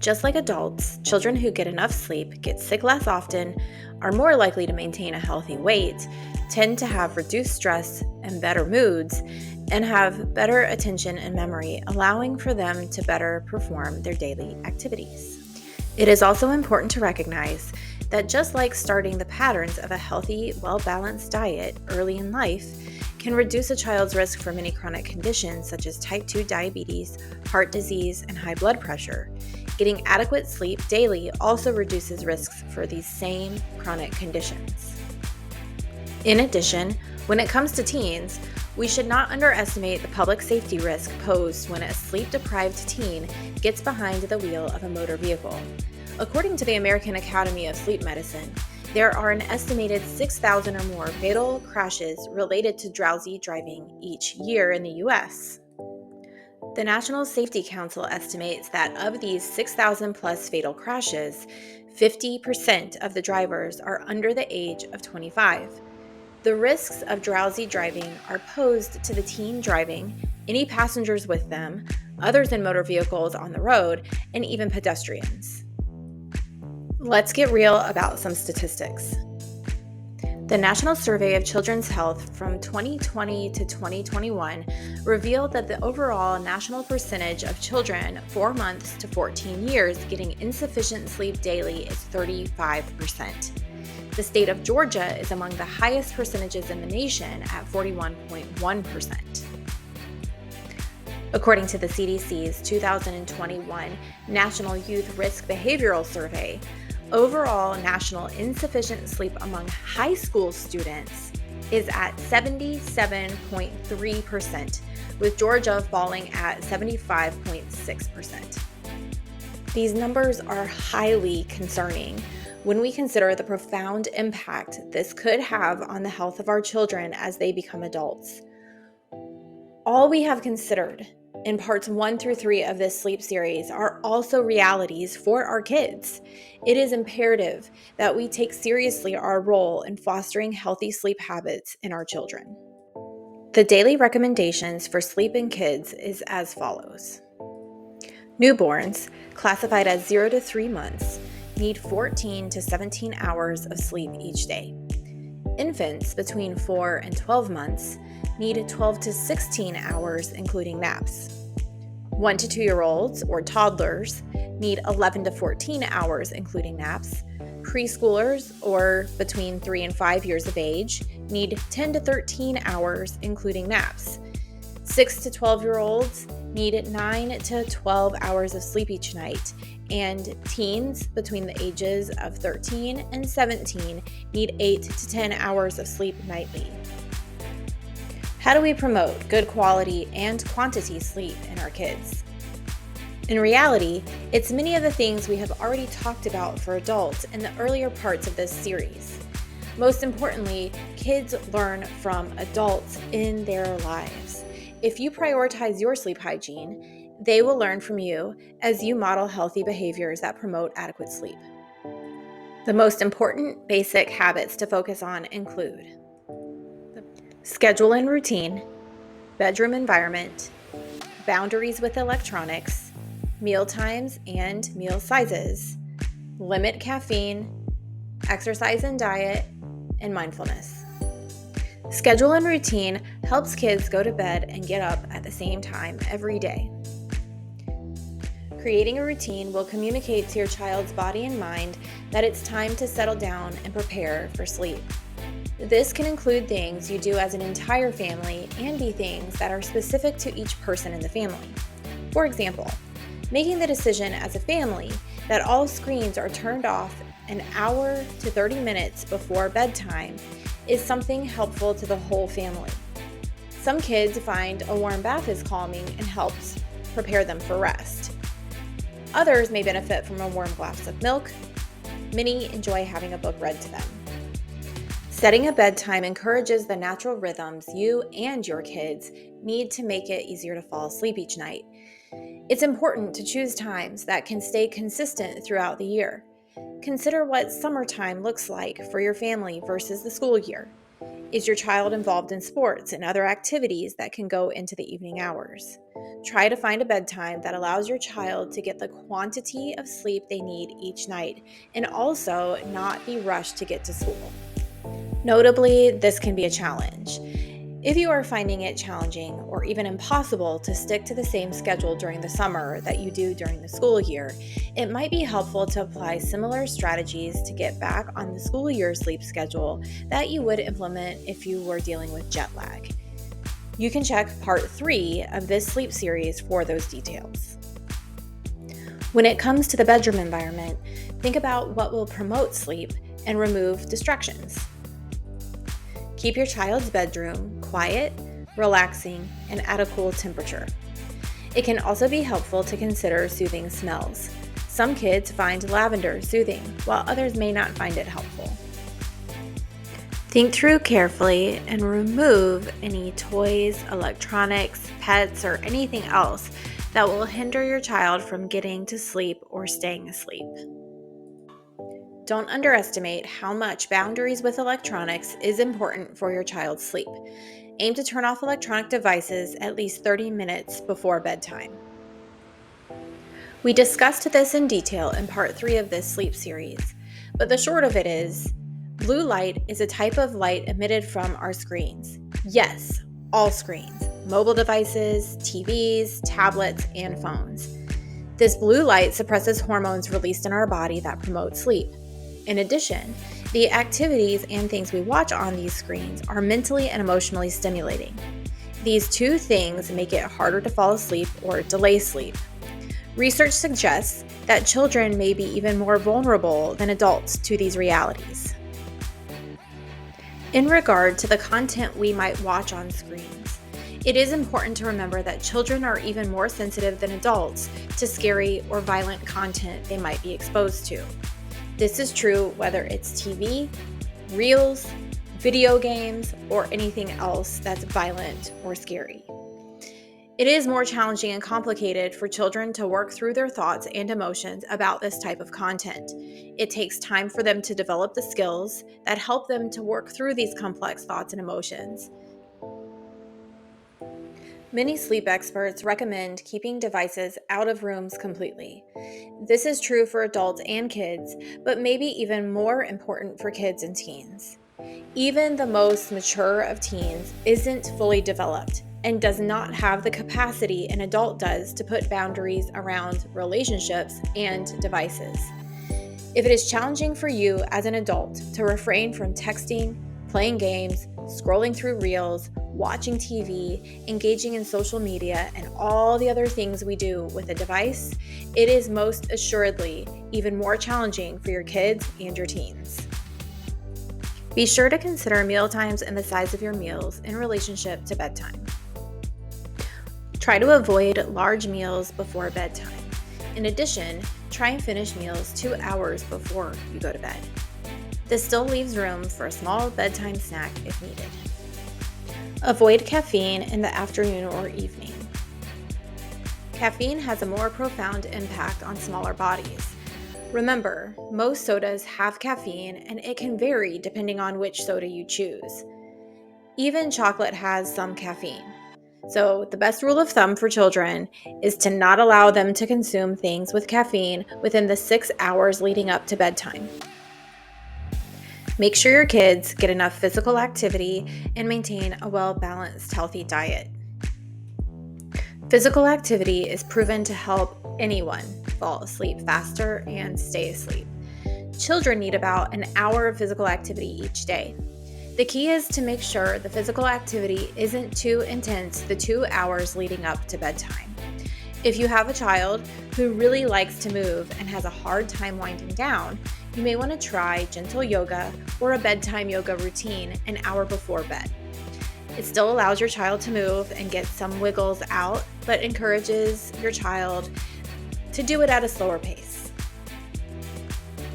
Just like adults, children who get enough sleep get sick less often, are more likely to maintain a healthy weight, tend to have reduced stress and better moods, and have better attention and memory, allowing for them to better perform their daily activities. It is also important to recognize that just like starting the patterns of a healthy, well-balanced diet early in life can reduce a child's risk for many chronic conditions such as type 2 diabetes, heart disease, and high blood pressure, getting adequate sleep daily also reduces risks for these same chronic conditions. In addition, when it comes to teens, we should not underestimate the public safety risk posed when a sleep-deprived teen gets behind the wheel of a motor vehicle. According to the American Academy of Sleep Medicine, there are an estimated 6,000 or more fatal crashes related to drowsy driving each year in the U.S. The National Safety Council estimates that of these 6,000 plus fatal crashes, 50% of the drivers are under the age of 25. The risks of drowsy driving are posed to the teen driving, any passengers with them, others in motor vehicles on the road, and even pedestrians. Let's get real about some statistics. The National Survey of Children's Health from 2020 to 2021 revealed that the overall national percentage of children 4 months to 14 years getting insufficient sleep daily is 35%. The state of Georgia is among the highest percentages in the nation at 41.1%. According to the CDC's 2021 National Youth Risk Behavioral Survey, overall national insufficient sleep among high school students is at 77.3%, with Georgia falling at 75.6%. These numbers are highly concerning when we consider the profound impact this could have on the health of our children as they become adults. All we have considered in parts 1 through 3 of this sleep series are also realities for our kids. It is imperative that we take seriously our role in fostering healthy sleep habits in our children. The daily recommendations for sleep in kids is as follows. Newborns, classified as 0 to 3 months, need 14 to 17 hours of sleep each day. Infants between 4 and 12 months need 12 to 16 hours, including naps. 1 to 2-year-olds or toddlers need 11 to 14 hours, including naps. Preschoolers, or between 3 and 5 years of age, need 10 to 13 hours, including naps. 6 to 12-year-olds need 9 to 12 hours of sleep each night, and teens between the ages of 13 and 17 need 8 to 10 hours of sleep nightly. How do we promote good quality and quantity sleep in our kids? In reality, it's many of the things we have already talked about for adults in the earlier parts of this series. Most importantly, kids learn from adults in their lives. If you prioritize your sleep hygiene, they will learn from you as you model healthy behaviors that promote adequate sleep. The most important basic habits to focus on include schedule and routine, bedroom environment, boundaries with electronics, meal times and meal sizes, limit caffeine, exercise and diet, and mindfulness. Schedule and routine helps kids go to bed and get up at the same time every day. Creating a routine will communicate to your child's body and mind that it's time to settle down and prepare for sleep. This can include things you do as an entire family and be things that are specific to each person in the family. For example, making the decision as a family that all screens are turned off an hour to 30 minutes before bedtime is something helpful to the whole family. Some kids find a warm bath is calming and helps prepare them for rest. Others may benefit from a warm glass of milk. Many enjoy having a book read to them. Setting a bedtime encourages the natural rhythms you and your kids need to make it easier to fall asleep each night. It's important to choose times that can stay consistent throughout the year. Consider what summertime looks like for your family versus the school year. Is your child involved in sports and other activities that can go into the evening hours? Try to find a bedtime that allows your child to get the quantity of sleep they need each night and also not be rushed to get to school. Notably, this can be a challenge. If you are finding it challenging or even impossible to stick to the same schedule during the summer that you do during the school year, it might be helpful to apply similar strategies to get back on the school year sleep schedule that you would implement if you were dealing with jet lag. You can check part 3 of this sleep series for those details. When it comes to the bedroom environment, think about what will promote sleep and remove distractions. Keep your child's bedroom quiet, relaxing, and at a cool temperature. It can also be helpful to consider soothing smells. Some kids find lavender soothing, while others may not find it helpful. Think through carefully and remove any toys, electronics, pets, or anything else that will hinder your child from getting to sleep or staying asleep. Don't underestimate how much boundaries with electronics is important for your child's sleep. Aim to turn off electronic devices at least 30 minutes before bedtime. We discussed this in detail in part 3 of this sleep series, but the short of it is, blue light is a type of light emitted from our screens. Yes, all screens, mobile devices, TVs, tablets, and phones. This blue light suppresses hormones released in our body that promote sleep. In addition, the activities and things we watch on these screens are mentally and emotionally stimulating. These two things make it harder to fall asleep or delay sleep. Research suggests that children may be even more vulnerable than adults to these realities. In regard to the content we might watch on screens, it is important to remember that children are even more sensitive than adults to scary or violent content they might be exposed to. This is true whether it's TV, reels, video games, or anything else that's violent or scary. It is more challenging and complicated for children to work through their thoughts and emotions about this type of content. It takes time for them to develop the skills that help them to work through these complex thoughts and emotions. Many sleep experts recommend keeping devices out of rooms completely. This is true for adults and kids, but maybe even more important for kids and teens. Even the most mature of teens isn't fully developed and does not have the capacity an adult does to put boundaries around relationships and devices. If it is challenging for you as an adult to refrain from texting, playing games, scrolling through reels, watching TV, engaging in social media, and all the other things we do with a device, it is most assuredly even more challenging for your kids and your teens. Be sure to consider meal times and the size of your meals in relationship to bedtime. Try to avoid large meals before bedtime. In addition, try and finish meals 2 hours before you go to bed. This still leaves room for a small bedtime snack if needed. Avoid caffeine in the afternoon or evening. Caffeine has a more profound impact on smaller bodies. Remember, most sodas have caffeine and it can vary depending on which soda you choose. Even chocolate has some caffeine. So the best rule of thumb for children is to not allow them to consume things with caffeine within the 6 hours leading up to bedtime. Make sure your kids get enough physical activity and maintain a well-balanced, healthy diet. Physical activity is proven to help anyone fall asleep faster and stay asleep. Children need about an hour of physical activity each day. The key is to make sure the physical activity isn't too intense the 2 hours leading up to bedtime. If you have a child who really likes to move and has a hard time winding down, you may want to try gentle yoga or a bedtime yoga routine an hour before bed. It still allows your child to move and get some wiggles out, but encourages your child to do it at a slower pace.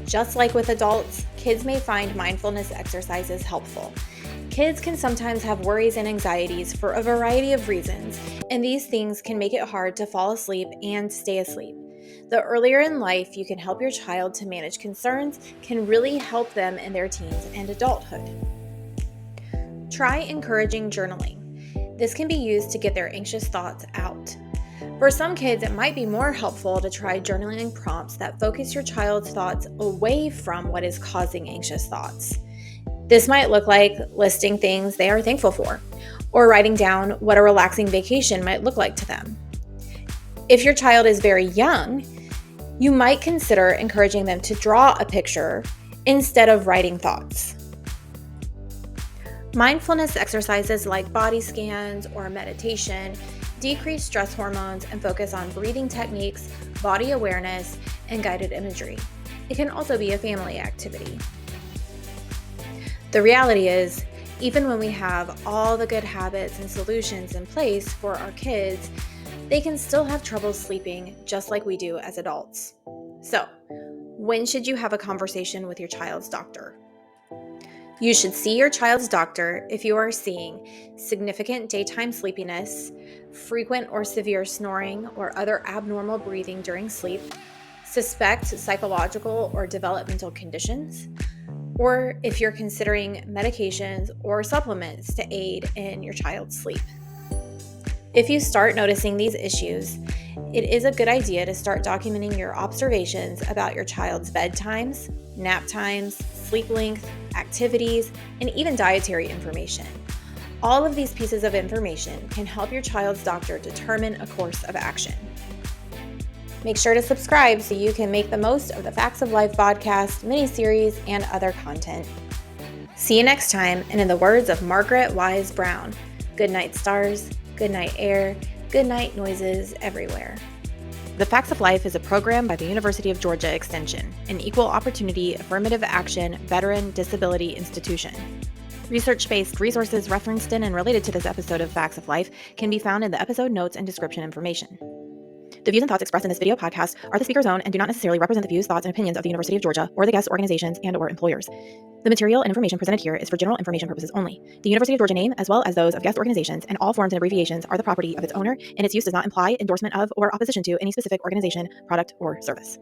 Just like with adults, kids may find mindfulness exercises helpful. Kids can sometimes have worries and anxieties for a variety of reasons, and these things can make it hard to fall asleep and stay asleep. The earlier in life you can help your child to manage concerns can really help them in their teens and adulthood. Try encouraging journaling. This can be used to get their anxious thoughts out. For some kids, it might be more helpful to try journaling prompts that focus your child's thoughts away from what is causing anxious thoughts. This might look like listing things they are thankful for, or writing down what a relaxing vacation might look like to them. If your child is very young, you might consider encouraging them to draw a picture instead of writing thoughts. Mindfulness exercises like body scans or meditation decrease stress hormones and focus on breathing techniques, body awareness, and guided imagery. It can also be a family activity. The reality is, even when we have all the good habits and solutions in place for our kids, they can still have trouble sleeping just like we do as adults. So, when should you have a conversation with your child's doctor? You should see your child's doctor if you are seeing significant daytime sleepiness, frequent or severe snoring or other abnormal breathing during sleep, suspect psychological or developmental conditions, or if you're considering medications or supplements to aid in your child's sleep. If you start noticing these issues, it is a good idea to start documenting your observations about your child's bedtimes, nap times, sleep length, activities, and even dietary information. All of these pieces of information can help your child's doctor determine a course of action. Make sure to subscribe so you can make the most of the Facts of Life podcast, mini-series, and other content. See you next time, and in the words of Margaret Wise Brown, good night stars, good night air, good night noises everywhere. The Facts of Life is a program by the University of Georgia Extension, an equal opportunity affirmative action veteran disability institution. Research-based resources referenced in and related to this episode of Facts of Life can be found in the episode notes and description information. The views and thoughts expressed in this video podcast are the speaker's own and do not necessarily represent the views, thoughts, and opinions of the University of Georgia or the guest organizations and/or employers. The material and information presented here is for general information purposes only. The University of Georgia name, as well as those of guest organizations and all forms and abbreviations, are the property of its owner, and its use does not imply endorsement of or opposition to any specific organization, product, or service.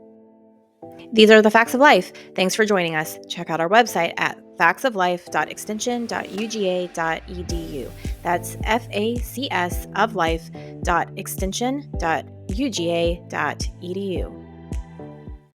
These are the Facts of Life. Thanks for joining us. Check out our website at factsoflife.extension.uga.edu. That's FACS of life.extension.uga.edu.